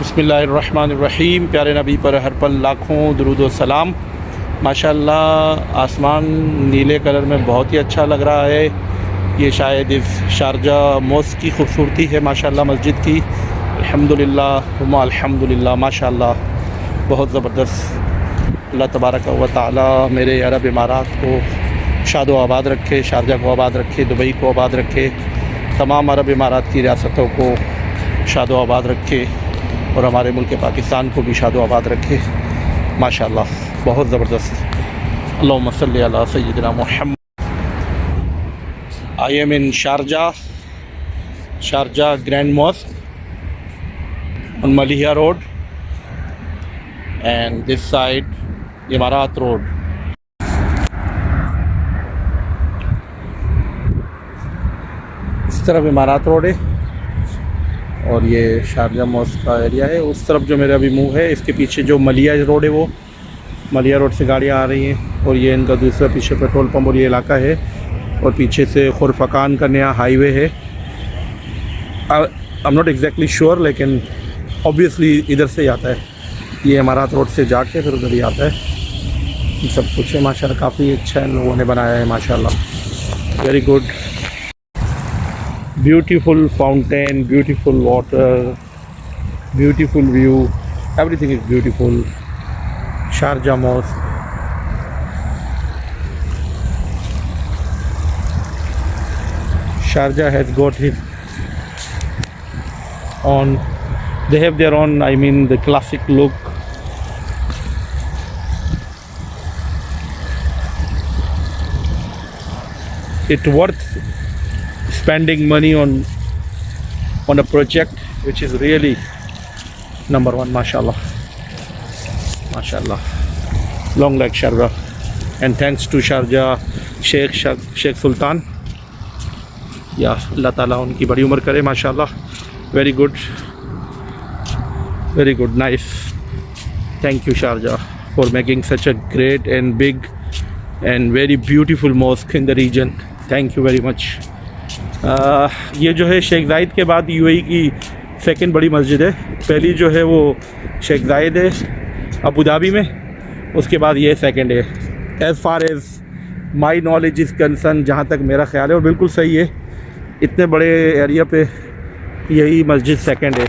बिस्मिल्लाहिर्रहमानिर्रहीम। प्यारे नबी पर हर पल लाखों दुरूद व सलाम। माशाअल्लाह आसमान नीले कलर में बहुत ही अच्छा लग रहा है। ये शायद इस शारजा मॉस्क की खूबसूरती है माशाअल्लाह मस्जिद की। अल्हम्दुलिल्लाह हुम्मा अल्हम्दुलिल्लाह माशाअल्लाह बहुत ज़बरदस्त। अल्लाह तबारक व तआला मेरे अरब इमारात को शादो आबाद रखे, शारजा को आबाद रखे, दुबई को आबाद रखे, तमाम अरब इमारात की रियासतों को शादो आबाद रखे और हमारे मुल्क पाकिस्तान को भी शादो आबाद रखे माशाअल्लाह बहुत ज़बरदस्त। अल्लाहुम्मा सल्ली अला सय्यिदिना मुहम्मद। I am in Sharjah grand mosque on Maliha Road and this side Imarat Road. इस तरफ इमारात रोड है और ये शारजा मॉस्क का एरिया है। उस तरफ जो मेरा अभी मुंह है इसके पीछे जो मलिया रोड है वो मलिया रोड से गाड़ियाँ आ रही हैं और ये इनका दूसरा पीछे पेट्रोल पंप और ये इलाका है और पीछे से खुरफकान का नया हाईवे है। I am not exactly sure लेकिन ऑब्वियसली इधर से ही आता है। ये इमारात रोड से जाके फिर उधर ही आता है। सब कुछ है माशाल्लाह, काफ़ी अच्छा इन लोगों ने बनाया है माशाल्लाह। Very good. Beautiful fountain, beautiful water, beautiful view, everything is beautiful. Sharjah mosque Sharjah has got his on, they have their own, I mean the classic look. It's worth spending money on a project which is really number one. Mashallah, mashallah. Long life Sharjah, and thanks to Sharjah Sheikh Sultan. या अल्लाह ताला उनकी बड़ी उम्र करे माशाल्लाह। Very good, very good, nice. Thank you Sharjah for making such a great and big and very beautiful mosque in the region. Thank you very much. ये जो है शेख जायद के बाद यूएई की सेकंड बड़ी मस्जिद है। पहली जो है वो शेख जायद है अबू धाबी में, उसके बाद ये सेकंड है। As far as my knowledge is concern, जहाँ तक मेरा ख्याल है, और बिल्कुल सही है, इतने बड़े एरिया पे यही मस्जिद सेकंड है।